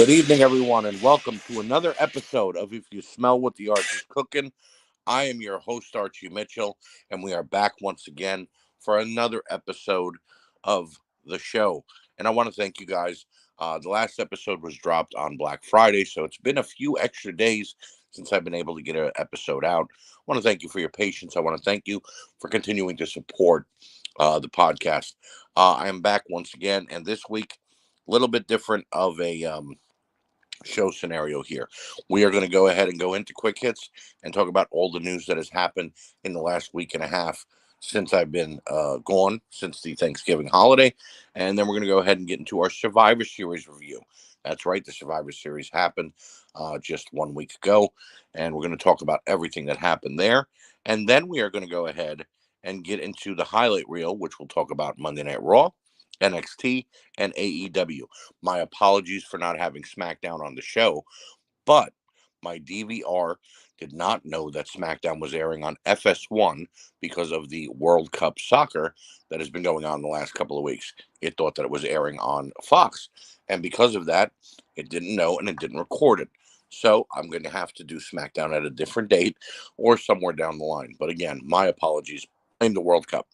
Good evening, everyone, and welcome to another episode of If You Smell What the Art is Cooking. I am your host, Archie Mitchell, and we are back once again for another episode of the show. And I want to thank you guys. The last episode was dropped on Black Friday, so it's been a few extra days since I've been able to get an episode out. I want to thank you for your patience. I want to thank you for continuing to support the podcast. I am back once again, and this week, a little bit different of a show scenario here. We are going to go ahead and go into quick hits and talk about all the news that has happened in the last week and a half since I've been gone, since the Thanksgiving holiday. And then we're going to go ahead and get into our Survivor Series review. That's right, the Survivor Series happened just 1 week ago, and we're going to talk about everything that happened there. And then we are going to go ahead and get into the highlight reel, which we'll talk about Monday Night Raw, NXT, and AEW. My apologies for not having SmackDown on the show, but my DVR did not know that SmackDown was airing on FS1 because of the World Cup soccer that has been going on the last couple of weeks. It thought that it was airing on Fox, and because of that, it didn't know and it didn't record it. So I'm going to have to do SmackDown at a different date or somewhere down the line. But again, my apologies. Blame the World Cup.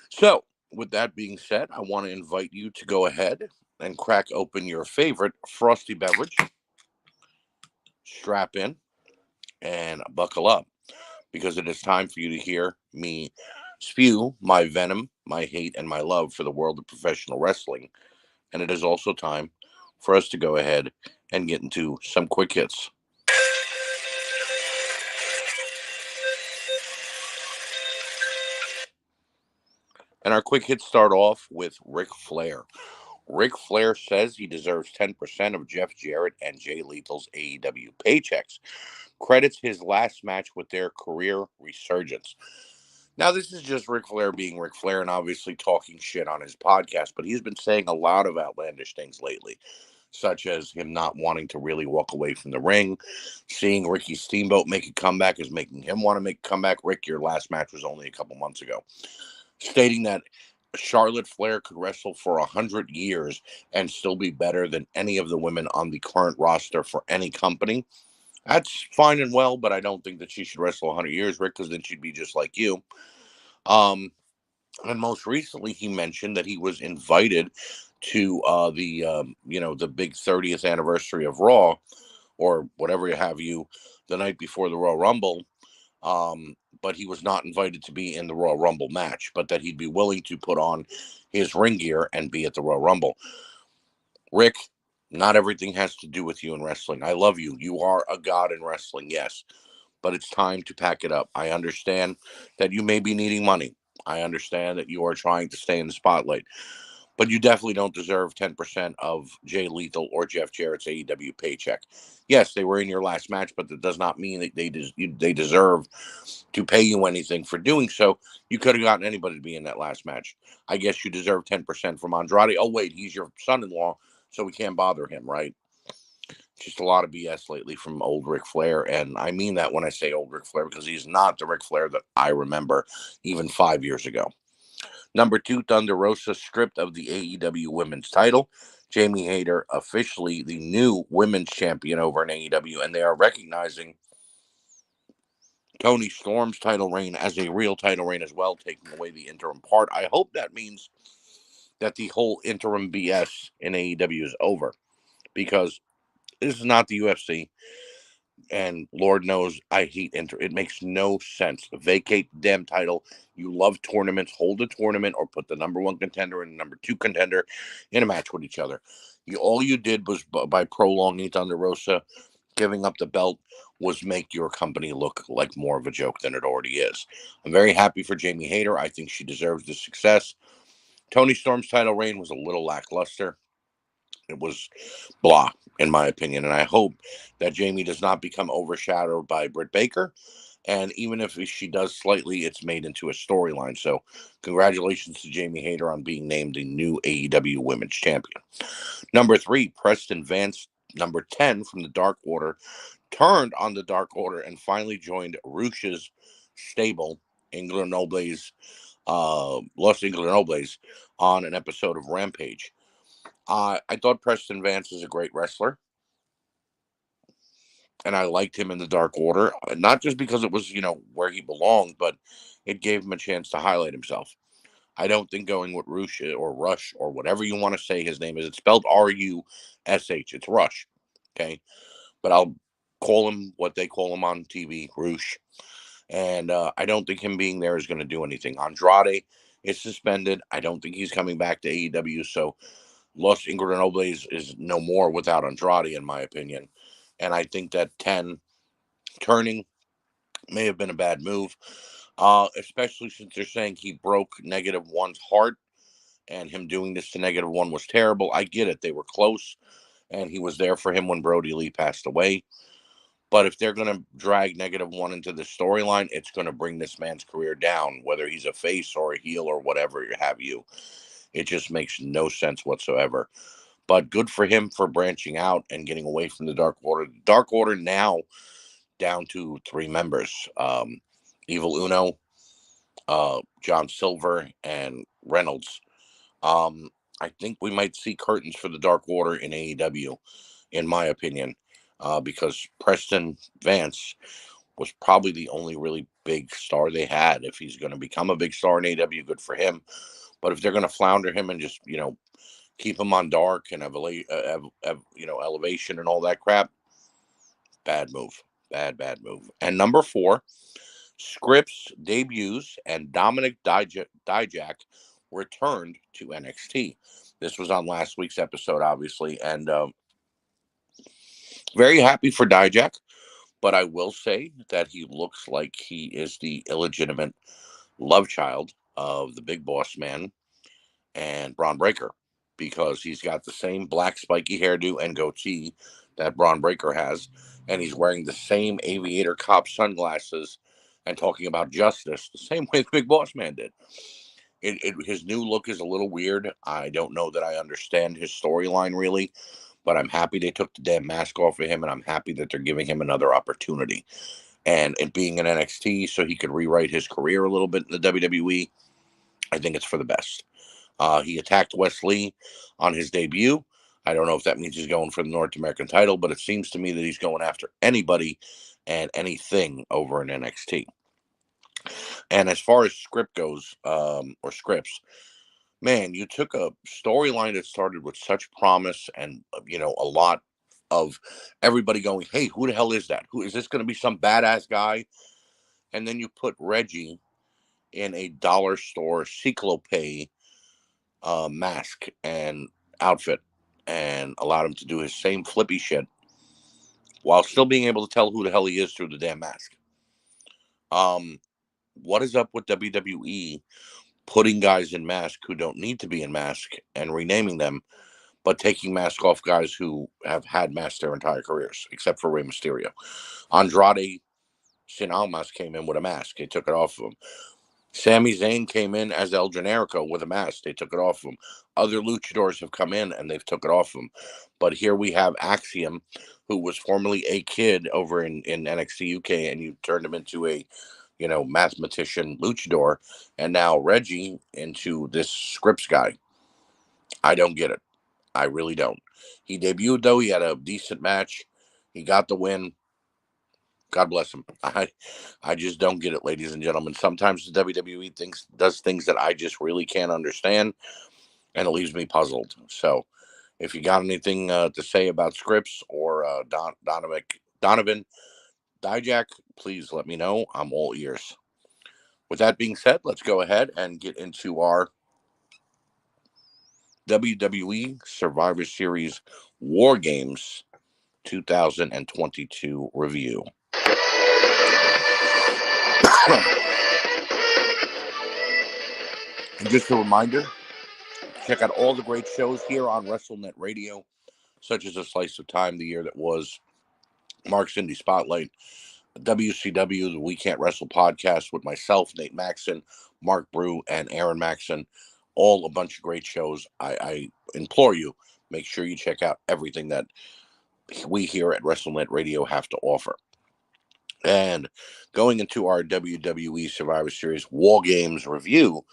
So, with that being said, I want to invite you to go ahead and crack open your favorite frosty beverage, strap in, and buckle up because it is time for you to hear me spew my venom, my hate, and my love for the world of professional wrestling. And it is also time for us to go ahead and get into some quick hits. And our quick hits start off with Ric Flair. Ric Flair says he deserves 10% of Jeff Jarrett and Jay Lethal's AEW paychecks. Credits his last match with their career resurgence. Now, this is just Ric Flair being Ric Flair and obviously talking shit on his podcast, but he's been saying a lot of outlandish things lately, such as him not wanting to really walk away from the ring. Seeing Ricky Steamboat make a comeback is making him want to make a comeback. Rick, your last match was only a couple months ago. Stating that Charlotte Flair could wrestle for 100 years and still be better than any of the women on the current roster for any company. That's fine and well, but I don't think that she should wrestle 100 years, Rick, because then she'd be just like you. Um, and most recently, he mentioned that he was invited to the big 30th anniversary of Raw, or whatever you have you, the night before the Royal Rumble. But he was not invited to be in the Royal Rumble match, but that he'd be willing to put on his ring gear and be at the Royal Rumble. Rick, not everything has to do with you in wrestling. I love you. You are a god in wrestling, yes. But it's time to pack it up. I understand that you may be needing money. I understand that you are trying to stay in the spotlight. But you definitely don't deserve 10% of Jay Lethal or Jeff Jarrett's AEW paycheck. Yes, they were in your last match, but that does not mean that they deserve to pay you anything for doing so. You could have gotten anybody to be in that last match. I guess you deserve 10% from Andrade. Oh, wait, he's your son-in-law, so we can't bother him, right? Just a lot of BS lately from old Ric Flair, and I mean that when I say old Ric Flair, because he's not the Ric Flair that I remember even 5 years ago. Number 2, Thunder Rosa stripped of the AEW Women's title. Jamie Hayter officially the new Women's Champion over in AEW, and they are recognizing Toni Storm's title reign as a real title reign as well, taking away the interim part. I hope that means that the whole interim BS in AEW is over, because this is not the UFC, and Lord knows I hate it makes no sense. Vacate the damn title. You love tournaments. Hold a tournament or put the number 1 contender and the number 2 contender in a match with each other. All you did was, by prolonging Thunder Rosa giving up the belt, was make your company look like more of a joke than it already is. I'm very happy for Jamie Hayter. I think she deserves the success. Toni Storm's title reign was a little lackluster. It was blah, in my opinion. And I hope that Jamie does not become overshadowed by Britt Baker. And even if she does slightly, it's made into a storyline. So congratulations to Jamie Hayter on being named the new AEW Women's Champion. Number 3, Preston Vance, number 10 from the Dark Order, turned on the Dark Order and finally joined Rush's stable, Los Inglenobles, on an episode of Rampage. I thought Preston Vance is a great wrestler, and I liked him in the Dark Order, not just because it was, where he belonged, but it gave him a chance to highlight himself. I don't think going with Rush or Rush or whatever you want to say his name is. It's spelled Rush. It's Rush. Okay. But I'll call him what they call him on TV, Rush. And I don't think him being there is going to do anything. Andrade is suspended. I don't think he's coming back to AEW. So Los Ingobernables is no more without Andrade, in my opinion. And I think that 10 turning may have been a bad move, especially since they're saying he broke -1's heart, and him doing this to -1 was terrible. I get it. They were close, and he was there for him when Brody Lee passed away. But if they're going to drag -1 into the storyline, it's going to bring this man's career down, whether he's a face or a heel or whatever have you. It just makes no sense whatsoever. But good for him for branching out and getting away from the Dark Order. Dark Order now down to 3 members. Evil Uno, John Silver, and Reynolds. I think we might see curtains for the Dark Order in AEW, in my opinion, because Preston Vance was probably the only really big star they had. If he's going to become a big star in AEW, good for him. But if they're going to flounder him and just, keep him on dark and elevation and all that crap, bad move. Bad move. And number 4, Scripps debuts and Dominic Dijak returned to NXT. This was on last week's episode, obviously, and very happy for Dijak. But I will say that he looks like he is the illegitimate love child of the big boss man and Braun Breaker, because he's got the same black spiky hairdo and goatee that Braun Breaker has, and he's wearing the same aviator cop sunglasses and talking about justice the same way the big boss man did. His new look is a little weird. I don't know that I understand his storyline really, but I'm happy they took the damn mask off of him, and I'm happy that they're giving him another opportunity. And it being in NXT so he could rewrite his career a little bit in the WWE, I think it's for the best. He attacked Wes Lee on his debut. I don't know if that means he's going for the North American title, but it seems to me that he's going after anybody and anything over in NXT. And as far as script goes, or scripts, man, you took a storyline that started with such promise and, a lot of everybody going, hey, who the hell is that? Who is this going to be, some badass guy? And then you put Reggie in a dollar store cyclope mask and outfit and allowed him to do his same flippy shit while still being able to tell who the hell he is through the damn mask. What is up with WWE putting guys in mask who don't need to be in mask and renaming them, but taking mask off guys who have had masks their entire careers, except for Rey Mysterio? Andrade Sin Almas came in with a mask. They took it off of him. Sami Zayn came in as El Generico with a mask. They took it off of him. Other luchadors have come in and they've took it off of him. But here we have Axiom, who was formerly a kid over in NXT UK, and you turned him into a, mathematician luchador, and now Reggie into this Scripps guy. I don't get it. I really don't. He debuted, though. He had a decent match. He got the win. God bless him. I just don't get it, ladies and gentlemen. Sometimes the WWE does things that I just really can't understand, and it leaves me puzzled. So, if you got anything to say about Scripps or Donovan Dijak, please let me know. I'm all ears. With that being said, let's go ahead and get into our WWE Survivor Series War Games 2022 review. And just a reminder, check out all the great shows here on WrestleNet Radio, such as A Slice of Time, the year that was, Mark's Indie Spotlight, WCW, the We Can't Wrestle podcast with myself, Nate Maxon, Mark Brew, and Aaron Maxon. All a bunch of great shows. I implore you, make sure you check out everything that we here at WrestleNet Radio have to offer. And going into our WWE Survivor Series War Games review,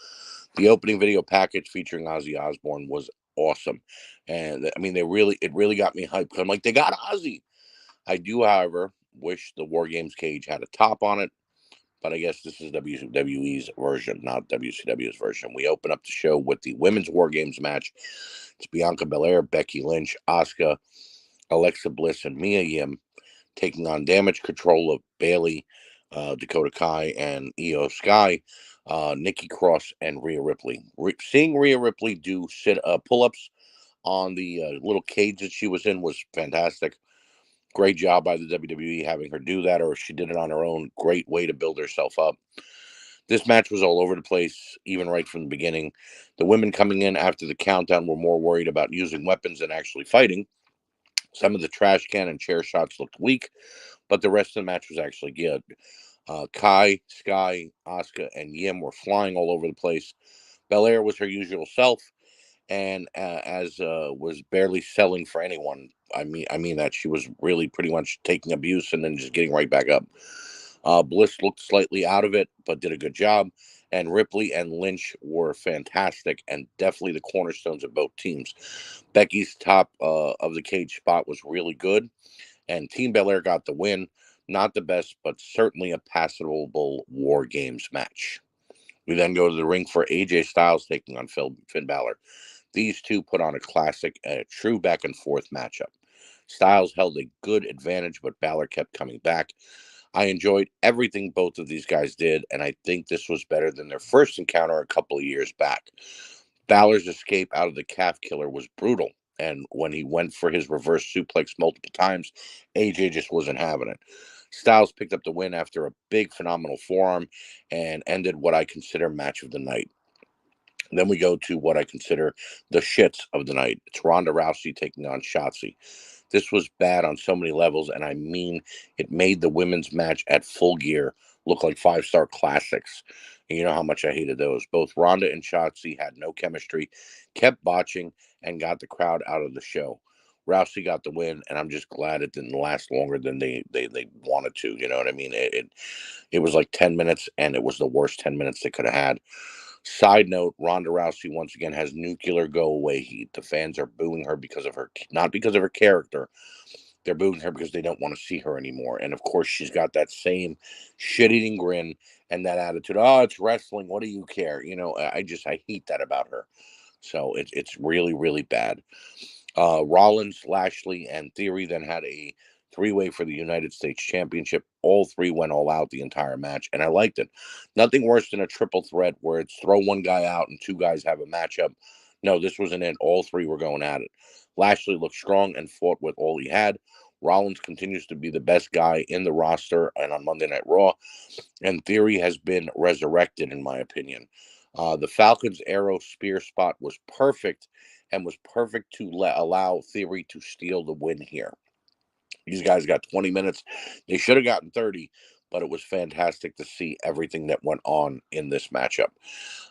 the opening video package featuring Ozzy Osbourne was awesome. And I mean, it really got me hyped. I'm like, they got Ozzy. I do, however, wish the War Games cage had a top on it, but I guess this is WWE's version, not WCW's version. We open up the show with the women's War Games match. It's Bianca Belair, Becky Lynch, Asuka, Alexa Bliss, and Mia Yim taking on Damage Control of Bailey, Dakota Kai, and Io Sky, Nikki Cross, and Rhea Ripley. Seeing Rhea Ripley do pull-ups on the little cage that she was in was fantastic. Great job by the WWE having her do that, or if she did it on her own, great way to build herself up. This match was all over the place, even right from the beginning. The women coming in after the countdown were more worried about using weapons than actually fighting. Some of the trash can and chair shots looked weak, but the rest of the match was actually good. Kai, Sky, Asuka, and Yim were flying all over the place. Belair was her usual self, and as was barely selling for anyone. I mean that she was really pretty much taking abuse and then just getting right back up. Bliss looked slightly out of it, but did a good job. And Ripley and Lynch were fantastic and definitely the cornerstones of both teams. Becky's top of the cage spot was really good, and Team Belair got the win. Not the best, but certainly a passable War Games match. We then go to the ring for AJ Styles taking on Finn Balor. These two put on a classic and a true back and forth matchup. Styles held a good advantage, but Balor kept coming back. I enjoyed everything both of these guys did, and I think this was better than their first encounter a couple of years back. Balor's escape out of the calf killer was brutal, and when he went for his reverse suplex multiple times, AJ just wasn't having it. Styles picked up the win after a big, phenomenal forearm and ended what I consider match of the night. Then we go to what I consider the shits of the night. It's Ronda Rousey taking on Shotzi. This was bad on so many levels, and I mean, it made the women's match at Full Gear look like five-star classics. And you know how much I hated those. Both Ronda and Shotzi had no chemistry, kept botching, and got the crowd out of the show. Rousey got the win, and I'm just glad it didn't last longer than they wanted to. You know what I mean? It was like 10 minutes, and it was the worst 10 minutes they could have had. Side note, Ronda Rousey once again has nuclear go away heat. The fans are booing her because of her, not because of her character. They're booing her because they don't want to see her anymore. And of course, she's got that same shit-eating grin and that attitude. Oh, it's wrestling. What do you care? You know, I hate that about her. So it's really, really bad. Rollins, Lashley, and Theory then had a three-way for the United States Championship. All three went all out the entire match, and I liked it. Nothing worse than a triple threat where it's throw one guy out and two guys have a matchup. No, this wasn't it. All three were going at it. Lashley looked strong and fought with all he had. Rollins continues to be the best guy in the roster and on Monday Night Raw, and Theory has been resurrected, in my opinion. The Falcon's arrow spear spot was perfect and was perfect to allow Theory to steal the win here. These guys got 20 minutes. They should have gotten 30, but it was fantastic to see everything that went on in this matchup.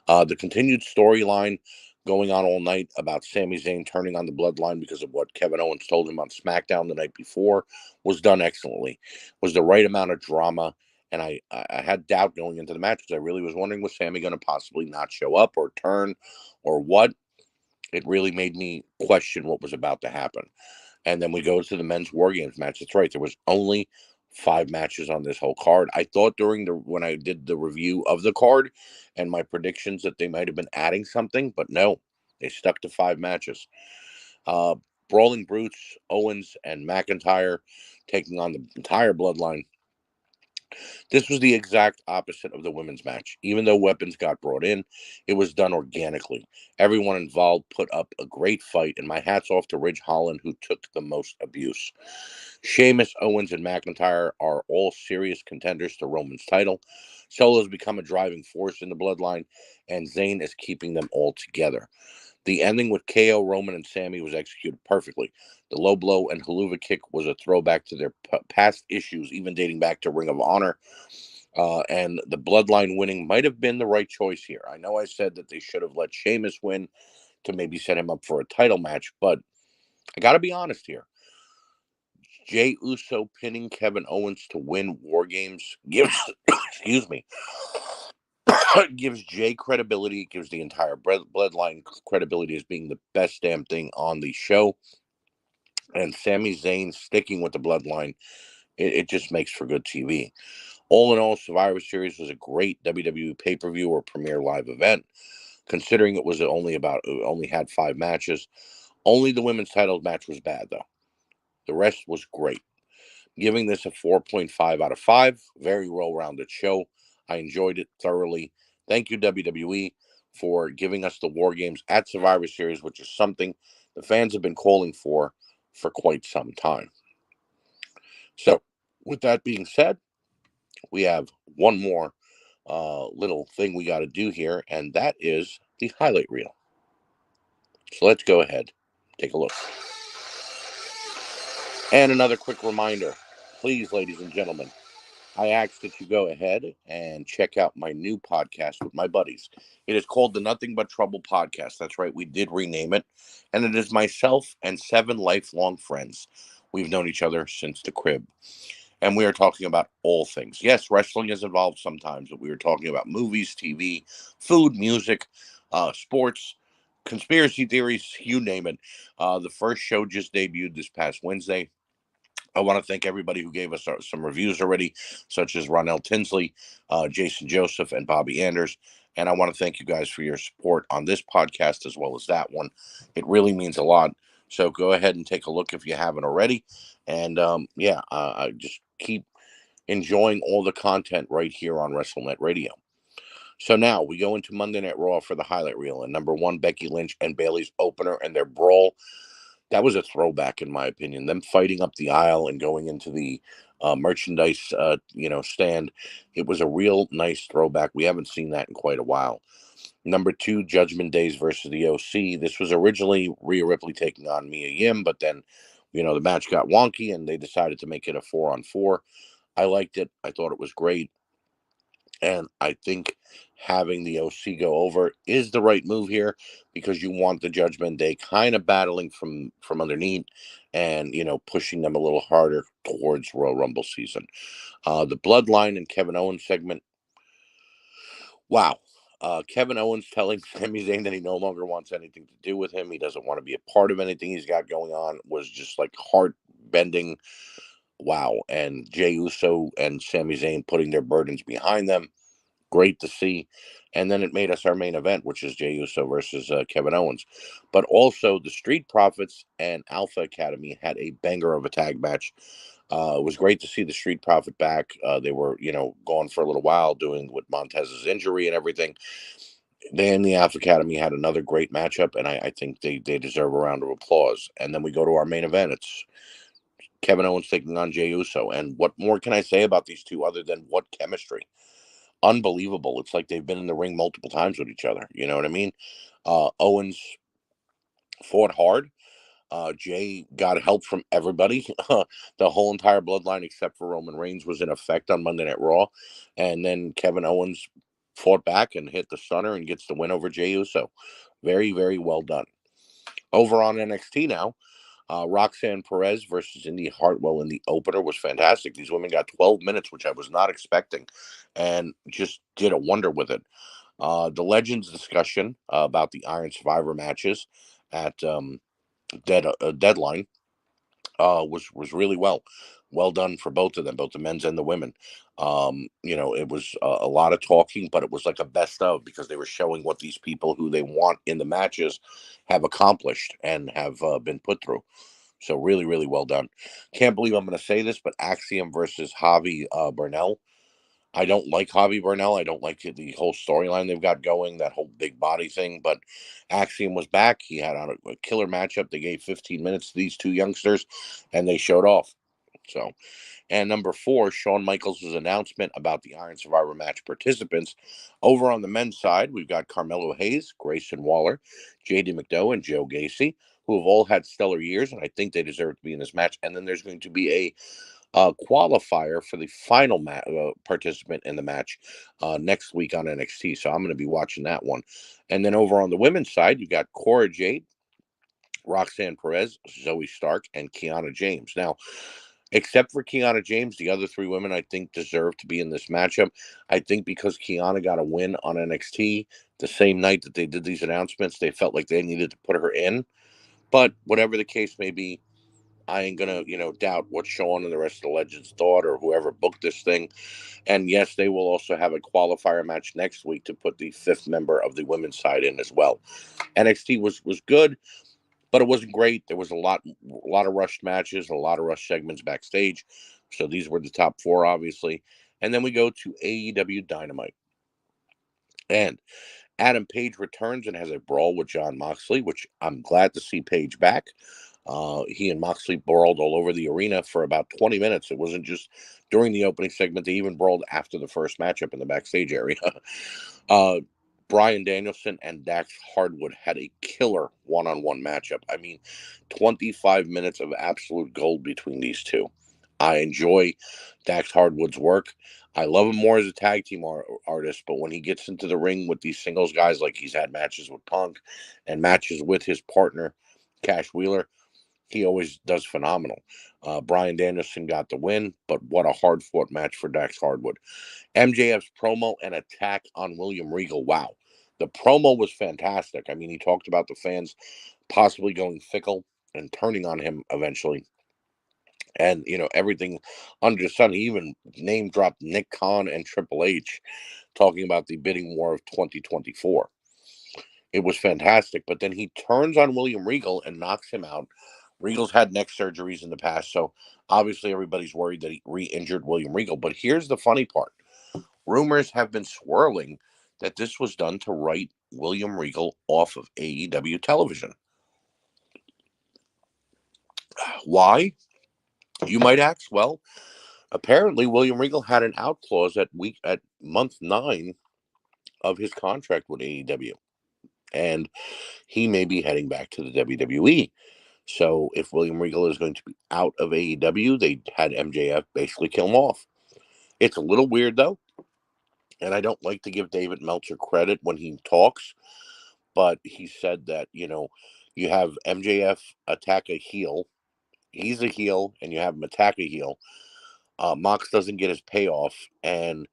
The continued storyline going on all night about Sami Zayn turning on the bloodline because of what Kevin Owens told him on SmackDown the night before was done excellently. Was the right amount of drama, and I had doubt going into the match because I really was wondering, was Sami going to possibly not show up or turn or what? It really made me question what was about to happen. And then we go to the men's War Games match. That's right. There was only 5 matches on this whole card. I thought when I did the review of the card and my predictions that they might have been adding something, but no, they stuck to 5 matches. Brawling Brutes, Owens, and McIntyre taking on the entire bloodline. This was the exact opposite of the women's match. Even though weapons got brought in, it was done organically. Everyone involved put up a great fight, and my hat's off to Ridge Holland, who took the most abuse. Sheamus, Owens, and McIntyre are all serious contenders to Roman's title. Solo's become a driving force in the bloodline, and Zayn is keeping them all together. The ending with KO, Roman, and Sami was executed perfectly. The low blow and haluva kick was a throwback to their past issues, even dating back to Ring of Honor. And the bloodline winning might have been the right choice here. I know I said that they should have let Sheamus win to maybe set him up for a title match, but I got to be honest here. Jey Uso pinning Kevin Owens to win War Games gives, excuse me, It gives Jay credibility. It gives the entire bloodline credibility as being the best damn thing on the show. And Sami Zayn sticking with the bloodline, it just makes for good TV. All in all, Survivor Series was a great WWE pay-per-view or premiere live event. Considering it was only had 5 matches. Only the women's title match was bad though. The rest was great. Giving this a 4.5 out of 5. Very well-rounded show. I enjoyed it thoroughly. Thank you, WWE, for giving us the War Games at Survivor Series, which is something the fans have been calling for quite some time. So, with that being said, we have one more little thing we got to do here, and that is the highlight reel. So let's go ahead, take a look. And another quick reminder, please, ladies and gentlemen, I ask that you go ahead and check out my new podcast with my buddies. It is called the Nothing But Trouble Podcast. That's right, we did rename it. And it is myself and 7 lifelong friends. We've known each other since the crib. And we are talking about all things. Yes, wrestling is involved sometimes, but we are talking about movies, TV, food, music, sports, conspiracy theories, you name it. The first show just debuted this past Wednesday. I want to thank everybody who gave us some reviews already, such as Ronell Tinsley, Jason Joseph, and Bobby Anders. And I want to thank you guys for your support on this podcast as well as that one. It really means a lot. So go ahead and take a look if you haven't already. And I just keep enjoying all the content right here on WrestleNet Radio. So now we go into Monday Night Raw for the highlight reel. And number 1, Becky Lynch and Bayley's opener and their brawl. That was a throwback, in my opinion. Them fighting up the aisle and going into the merchandise, stand. It was a real nice throwback. We haven't seen that in quite a while. Number 2, Judgment Days versus the OC. This was originally Rhea Ripley taking on Mia Yim, but then, the match got wonky and they decided to make it a 4-on-4. I liked it. I thought it was great. And I think having the OC go over is the right move here because you want the Judgment Day kind of battling from underneath and, pushing them a little harder towards Royal Rumble season. The Bloodline and Kevin Owens segment. Wow. Kevin Owens telling Sami Zayn that he no longer wants anything to do with him. He doesn't want to be a part of anything he's got going on was just like heart bending. Wow. And Jey Uso and Sami Zayn putting their burdens behind them. Great to see. And then it made us our main event, which is Jey Uso versus Kevin Owens. But also the Street Profits and Alpha Academy had a banger of a tag match. It was great to see the Street Profit back. They were, gone for a little while doing with Montez's injury and everything. They and the Alpha Academy had another great matchup, and I think they deserve a round of applause. And then we go to our main event. It's Kevin Owens taking on Jey Uso. And what more can I say about these two other than what chemistry? Unbelievable. It's like they've been in the ring multiple times with each other. You know what I mean? Owens fought hard. Jay got help from everybody. The whole entire bloodline, except for Roman Reigns, was in effect on Monday Night Raw. And then Kevin Owens fought back and hit the stunner and gets the win over Jey Uso. Very, very well done. Over on NXT now, Roxanne Perez versus Indy Hartwell in the opener was fantastic. These women got 12 minutes, which I was not expecting, and just did a wonder with it. The Legends discussion about the Iron Survivor matches at Deadline was really well done for both of them, both the men's and the women. It was a lot of talking, but it was like a best of because they were showing what these people who they want in the matches have accomplished and have been put through. So really, really well done. Can't believe I'm going to say this, but Axiom versus Javi Burnell. I don't like Javi Burnell. I don't like the whole storyline they've got going, that whole big body thing. But Axiom was back. He had on a killer matchup. They gave 15 minutes to these two youngsters, and they showed off. So, and number 4, Shawn Michaels' announcement about the Iron Survivor match participants. Over on the men's side, we've got Carmelo Hayes, Grayson Waller, J.D. McDowell, and Joe Gacy, who have all had stellar years, and I think they deserve to be in this match. And then there's going to be a qualifier for the final participant in the match next week on NXT. So I'm going to be watching that one. And then over on the women's side, you got Cora Jade, Roxanne Perez, Zoe Stark, and Kiana James. Now, Except for Kiana James, the other three women I think deserve to be in this matchup. I think because Kiana got a win on NXT the same night that they did these announcements, they felt like they needed to put her in. But whatever the case may be, I ain't gonna, doubt what Sean and the rest of the Legends thought or whoever booked this thing. And yes, they will also have a qualifier match next week to put the fifth member of the women's side in as well. NXT was good, but it wasn't great. There was a lot of rushed matches, a lot of rushed segments backstage. So these were the top four, obviously. And then we go to AEW Dynamite. And Adam Page returns and has a brawl with Jon Moxley, which I'm glad to see Page back. He and Moxley brawled all over the arena for about 20 minutes. It wasn't just during the opening segment. They even brawled after the first matchup in the backstage area. Bryan Danielson and Dax Hardwood had a killer one-on-one matchup. I mean, 25 minutes of absolute gold between these two. I enjoy Dax Hardwood's work. I love him more as a tag team artist, but when he gets into the ring with these singles guys, like he's had matches with Punk and matches with his partner, Cash Wheeler, he always does phenomenal. Bryan Danielson got the win, but what a hard-fought match for Dax Hardwood. MJF's promo and attack on William Regal. Wow. The promo was fantastic. I mean, he talked about the fans possibly going fickle and turning on him eventually. And, everything under the sun. He even name dropped Nick Khan and Triple H, talking about the bidding war of 2024. It was fantastic. But then he turns on William Regal and knocks him out. Regal's had neck surgeries in the past, so obviously everybody's worried that he re-injured William Regal. But here's the funny part. Rumors have been swirling that this was done to write William Regal off of AEW television. Why? You might ask. Well, apparently William Regal had an out clause at month 9 of his contract with AEW, and he may be heading back to the WWE. So if William Regal is going to be out of AEW, they had MJF basically kill him off. It's a little weird though, and I don't like to give David Meltzer credit when he talks, but he said that, you have MJF attack a heel. He's a heel, and you have him attack a heel. Mox doesn't get his payoff, and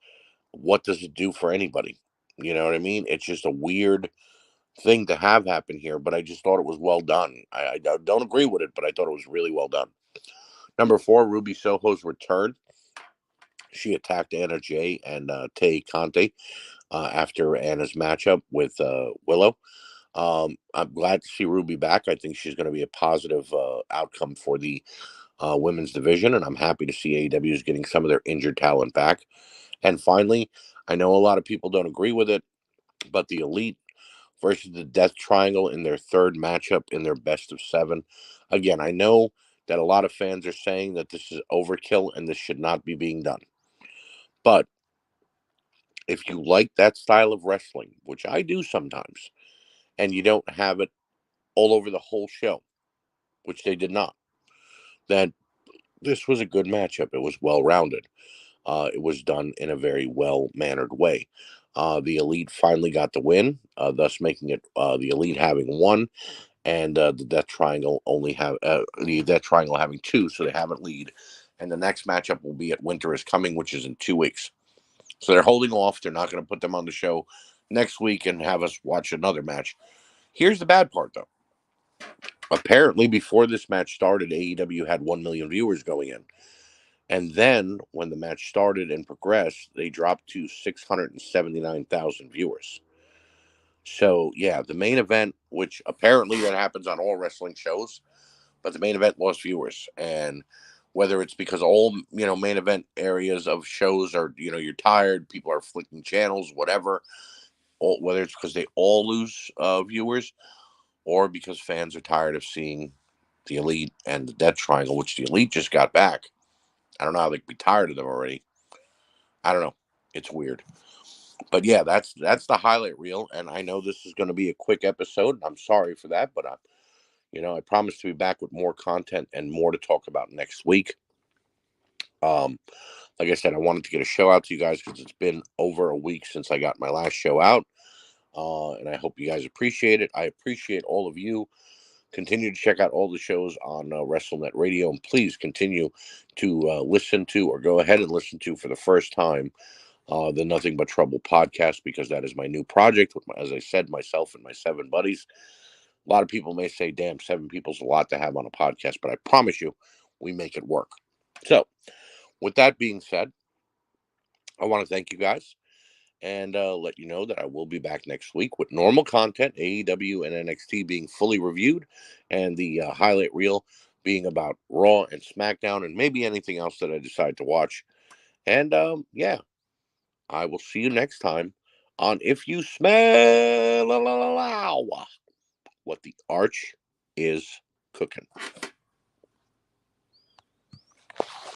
what does it do for anybody? You know what I mean? It's just a weird thing to have happen here, but I just thought it was well done. I don't agree with it, but I thought it was really well done. Number 4, Ruby Soho's return. She attacked Anna Jay and Tay Conte after Anna's matchup with Willow. I'm glad to see Ruby back. I think she's going to be a positive outcome for the women's division, and I'm happy to see AEW is getting some of their injured talent back. And finally, I know a lot of people don't agree with it, but the Elite versus the Death Triangle in their third matchup in their best of 7. Again, I know that a lot of fans are saying that this is overkill and this should not be being done. But if you like that style of wrestling, which I do sometimes, and you don't have it all over the whole show, which they did not, then this was a good matchup. It was well-rounded. It was done in a very well-mannered way. The Elite finally got the win, thus making it the Elite having 1, and the Death Triangle having 2, so they have a lead. And the next matchup will be at Winter is Coming, which is in 2 weeks. So they're holding off. They're not going to put them on the show next week and have us watch another match. Here's the bad part, though. Apparently, before this match started, AEW had 1 million viewers going in. And then, when the match started and progressed, they dropped to 679,000 viewers. So, yeah, the main event, which apparently that happens on all wrestling shows, but the main event lost viewers. And whether it's because all, main event areas of shows are, you're tired, people are flicking channels, whatever, or whether it's because they all lose viewers, or because fans are tired of seeing the Elite and the Death Triangle, which the Elite just got back. I don't know how they could be tired of them already. I don't know. It's weird. But yeah, that's the highlight reel, and I know this is going to be a quick episode. I'm sorry for that, but I promise to be back with more content and more to talk about next week. Like I said, I wanted to get a show out to you guys because it's been over a week since I got my last show out, and I hope you guys appreciate it. I appreciate all of you Continue to check out all the shows on WrestleNet Radio, and please continue to listen to, or go ahead and listen to for the first time, the Nothing But Trouble podcast, because that is my new project with, as I said, myself and my 7 buddies. A lot of people may say, damn, 7 people's a lot to have on a podcast, but I promise you, we make it work. So, with that being said, I want to thank you guys and let you know that I will be back next week with normal content, AEW and NXT being fully reviewed, and the highlight reel being about Raw and SmackDown, and maybe anything else that I decide to watch. And yeah, I will see you next time on If You Smell what the Arch is Cooking.